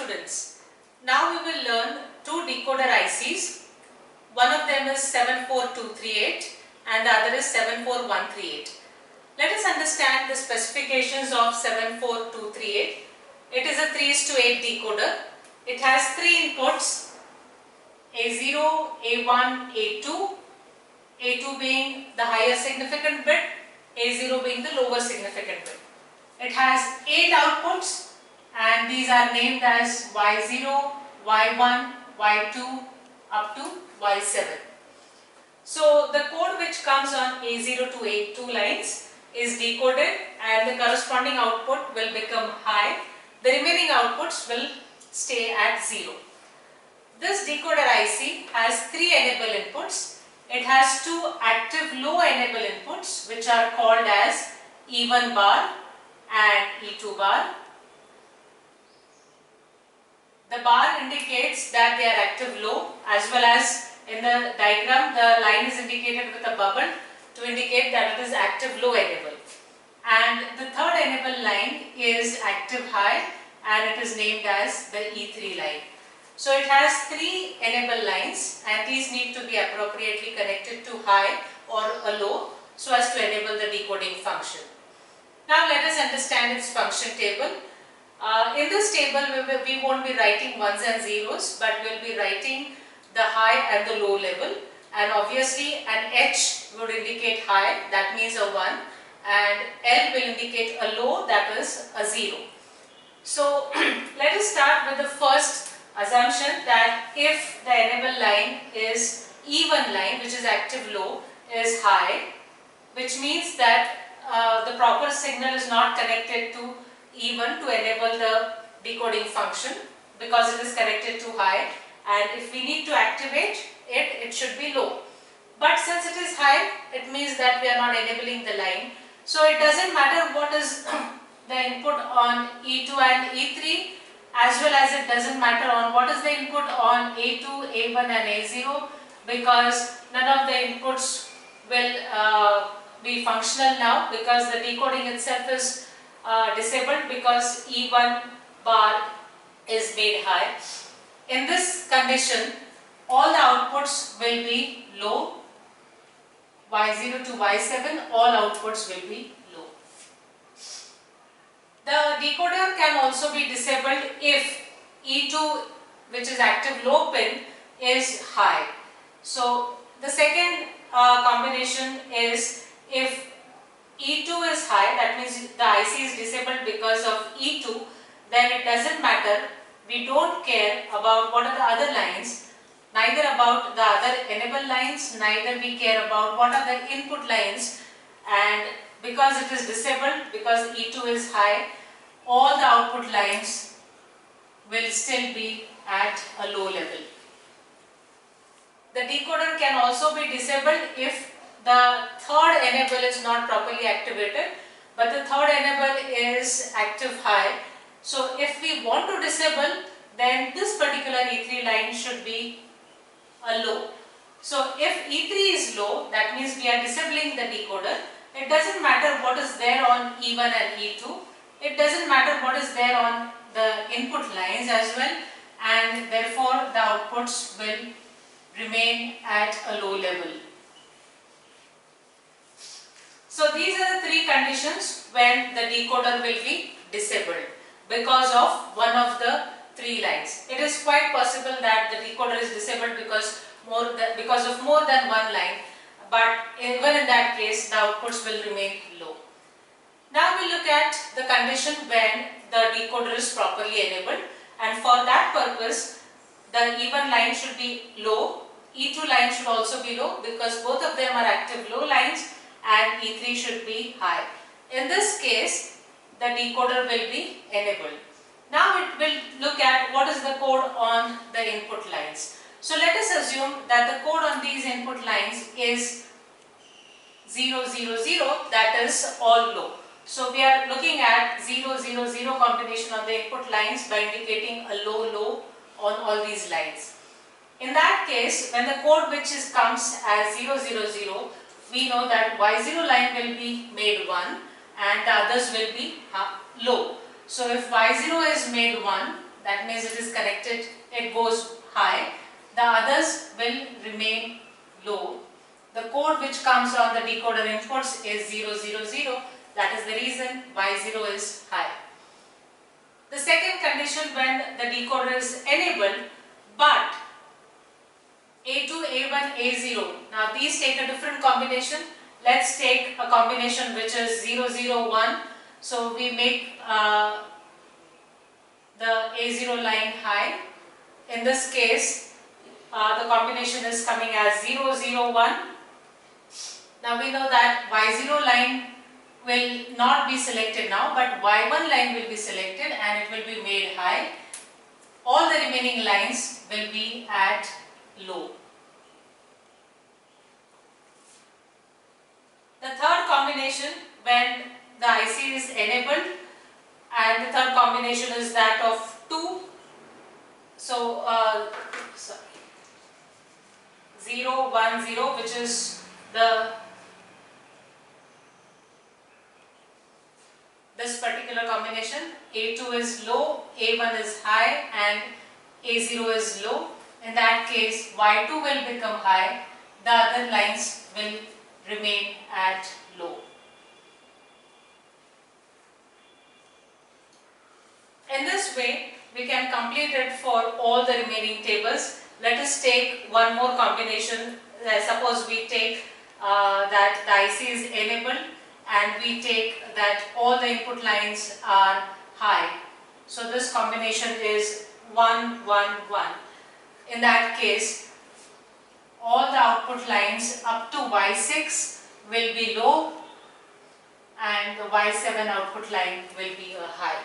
students, now we will learn two decoder ICs. One of them is 74238 and the other is 74138. Let us understand the specifications of 74238. It is a 3:8 decoder. It has three inputs, A0, A1, A2, A2 being the higher significant bit, A0 being the lower significant bit. It has 8 outputs and these are named as Y0, Y1, Y2 up to Y7. So the code which comes on A0 to A2 lines is decoded and the corresponding output will become high. The remaining outputs will stay at 0. This decoder IC has 3 enable inputs. It has 2 active low enable inputs which are called as E1 bar and E2 bar. The bar indicates that they are active low, as well as in the diagram the line is indicated with a bubble to indicate that it is active low enable. And the third enable line is active high and it is named as the E3 line. So it has 3 enable lines and these need to be appropriately connected to high or a low so as to enable the decoding function. Now let us understand its function table. In this table we won't be writing ones and zeros, but we will be writing the high and the low level, and obviously an H would indicate high, that means a 1, and L will indicate a low, that is a 0. So let us start with the first assumption that if the enable line is E1 line, which is active low, is high, which means that the proper signal is not connected to E1 to enable the decoding function because it is connected to high, and if we need to activate it, it should be low. But since it is high, it means that we are not enabling the line. So it doesn't matter what is the input on E2 and E3, as well as it doesn't matter on what is the input on A2, A1 and A0, because none of the inputs will be functional now because the decoding itself is disabled because E1 bar is made high. In this condition, all the outputs will be low. Y0 to Y7, all outputs will be low. The decoder can also be disabled if E2, which is active low pin, is high. So the second combination is if E2 is high, that means the IC is disabled because of E2, then it doesn't matter. We don't care about what are the other lines, neither about the other enable lines, neither we care about what are the input lines, and because it is disabled, because E2 is high, all the output lines will still be at a low level. The decoder can also be disabled if the third enable is not properly activated, but the third enable is active high. So if we want to disable, then this particular E3 line should be a low. So if E3 is low, that means we are disabling the decoder. It doesn't matter what is there on E1 and E2. It doesn't matter what is there on the input lines as well, and therefore the outputs will remain at a low level. So these are the 3 conditions when the decoder will be disabled because of one of the 3 lines. It is quite possible that the decoder is disabled because of more than one line, but even in that case the outputs will remain low. Now we look at the condition when the decoder is properly enabled, and for that purpose the E1 line should be low, E2 line should also be low because both of them are active low lines, and E3 should be high. In this case, the decoder will be enabled. Now it will look at what is the code on the input lines. So let us assume that the code on these input lines is 0, 0, 0, that is all low. So we are looking at 0, 0, 0 combination on the input lines by indicating a low, low on all these lines. In that case, when the code which comes as 0, 0, 0, we know that Y0 line will be made 1 and the others will be low. So if Y0 is made 1, that means it is connected, it goes high. The others will remain low. The code which comes on the decoder inputs is 000. That is the reason Y0 is high. The second condition, when the decoder is enabled, but A2, A1, A0. Now these take a different combination. Let's take a combination which is 001. So we make the A0 line high. In this case, the combination is coming as 001. Now we know that Y0 line will not be selected now, but Y1 line will be selected and it will be made high. All the remaining lines will be at low. The third combination, when the IC is enabled, and the third combination is that of 2. So, 0, 1, 0, which is this particular combination. A2 is low, A1 is high, and A0 is low. In that case, Y2 will become high, the other lines will remain at low. In this way, we can complete it for all the remaining tables. Let us take one more combination. Suppose we take that the IC is enabled and we take that all the input lines are high. So this combination is 1, 1, 1. In that case, all the output lines up to Y6 will be low and the Y7 output line will be a high.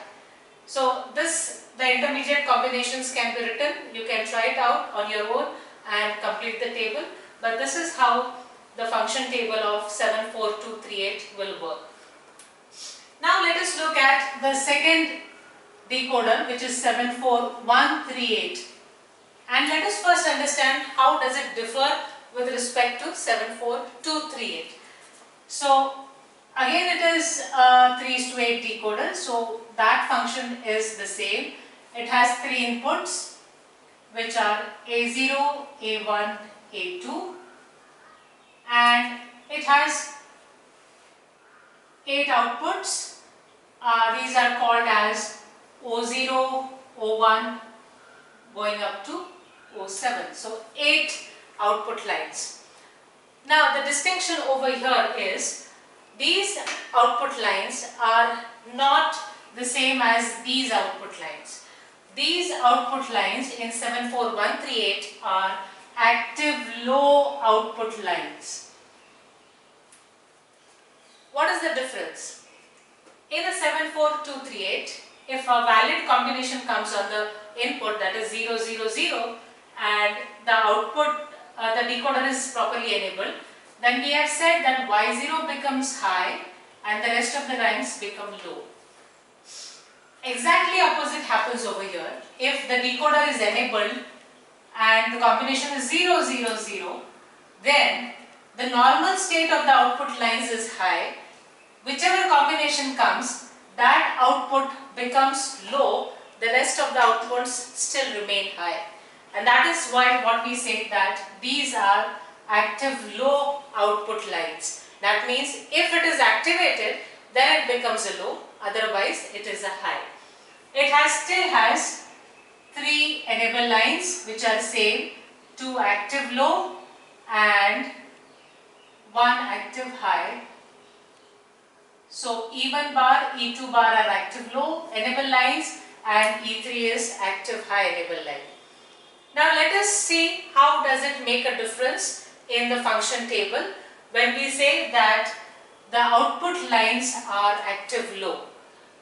So the intermediate combinations can be written. You can try it out on your own and complete the table. But this is how the function table of 74238 will work. Now let us look at the second decoder, which is 74138. And let us first understand how does it differ with respect to 74238. So again it is a 3:8 decoder, so that function is the same. It has 3 inputs, which are A0, A1, A2, and it has 8 outputs. These are called as O0, O1 going up to O7. So 8 output lines. Now the distinction over here is these output lines are not the same as these output lines. These output lines in 74138 are active low output lines. What is the difference? In a 74238, if a valid combination comes on the input, that is 0, 0, 0, and the output, the decoder is properly enabled, then we have said that Y0 becomes high and the rest of the lines become low. Exactly opposite happens over here. If the decoder is enabled and the combination is 0, 0, 0, then the normal state of the output lines is high. Whichever combination comes, that output becomes low, the rest of the outputs still remain high. And that is why what we say that these are active low output lines. That means if it is activated, then it becomes a low, otherwise it is a high. It still has 3 enable lines which are same, 2 active low and 1 active high. So E1 bar, E2 bar are active low enable lines and E3 is active high enable line. Now let us see how does it make a difference in the function table when we say that the output lines are active low.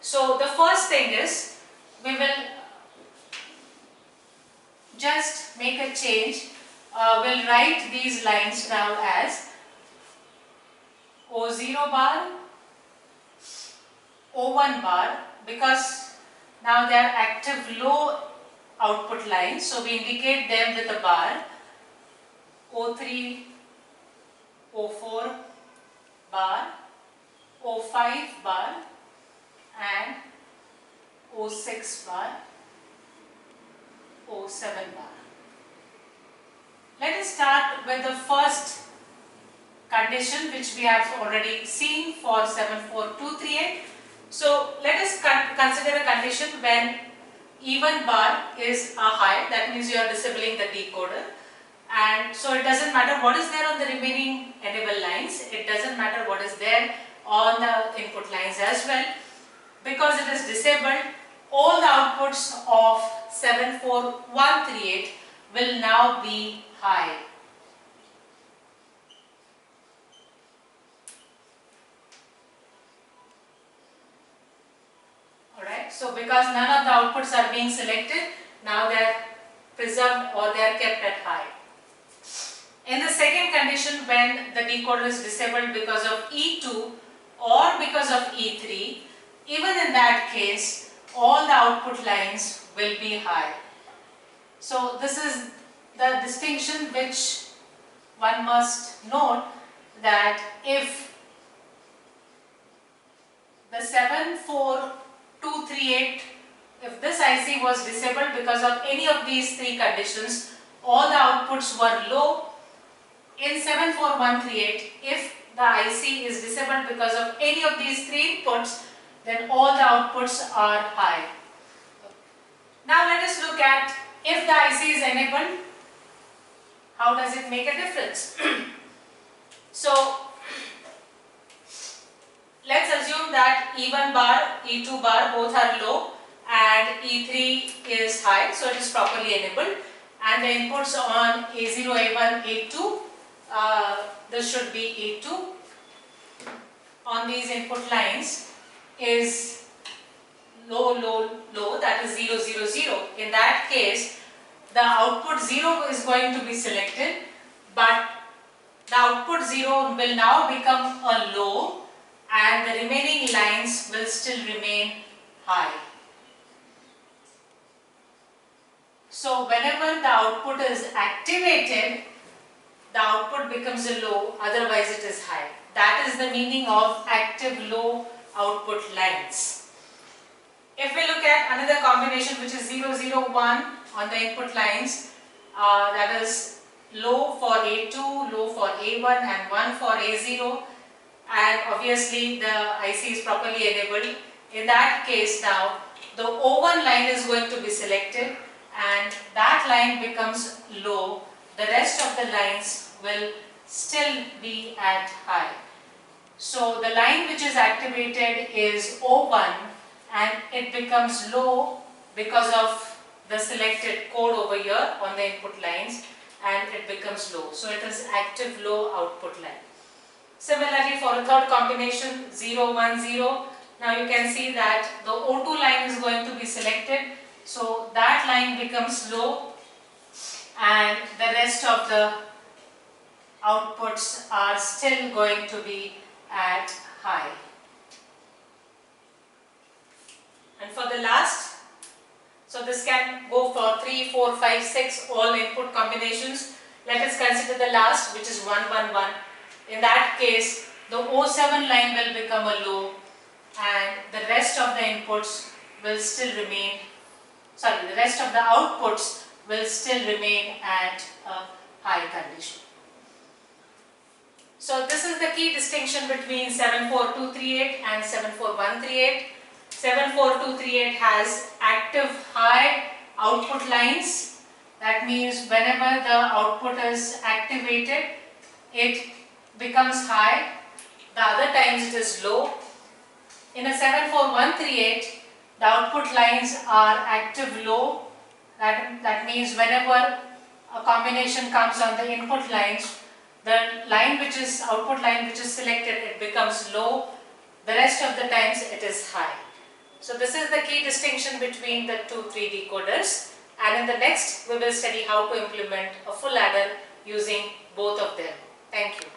So the first thing is we will just make a change. We'll write these lines now as O0 bar, O1 bar, because now they are active low output lines, so we indicate them with a bar. O3, O4 bar, O5 bar and O6 bar. with the first condition which we have already seen for 74238. So let us consider a condition when even bar is a high, that means you are disabling the decoder, and so it doesn't matter what is there on the remaining enable lines, it doesn't matter what is there on the input lines as well. Because it is disabled, all the outputs of 74138 will now be high. Alright, so because none of the outputs are being selected, now they are preserved or they are kept at high. In the second condition, when the decoder is disabled because of E2 or because of E3, even in that case, all the output lines will be high. So this is the distinction which one must note, that if the 74238, if this IC was disabled because of any of these three conditions, all the outputs were low. In 74138, if the IC is disabled because of any of these three inputs, then all the outputs are high. Now let us look at if the IC is enabled, how does it make a difference? So let's assume that E1 bar, E2 bar both are low and E3 is high, so it is properly enabled, and the inputs on A0, A1, A2, this should be A2 on these input lines is low, low, low, that is 0, 0, 0. In that case, the output 0 is going to be selected, but the output 0 will now become a low and the remaining lines will still remain high. So whenever the output is activated, the output becomes a low, otherwise it is high. That is the meaning of active low output lines. If we look at another combination which is 0, 0, 1 on the input lines, that is low for A2, low for A1 and 1 for A0, and obviously the IC is properly enabled. In that case now, the O1 line is going to be selected and that line becomes low. The rest of the lines will still be at high. So the line which is activated is O1 and it becomes low because of the selected code over here on the input lines, and it becomes low. So it is active low output line. Similarly, for a third combination 0, 1, 0, now you can see that the O2 line is going to be selected. So that line becomes low and the rest of the outputs are still going to be at high. And for the last, so this can go for 3, 4, 5, 6 all input combinations. Let us consider the last, which is 1, 1, 1. In that case, the O7 line will become a low and the rest of the inputs will still remain, the rest of the outputs will still remain at a high condition. So this is the key distinction between 74238 and 74138. 74238 has active high output lines. That means whenever the output is activated, it becomes high. The other times it is low. In a 74138, the output lines are active low. That means whenever a combination comes on the input lines, the line which is output line which is selected, it becomes low. The rest of the times it is high. So this is the key distinction between the 2-3 decoders, and in the next we will study how to implement a full adder using both of them. Thank you.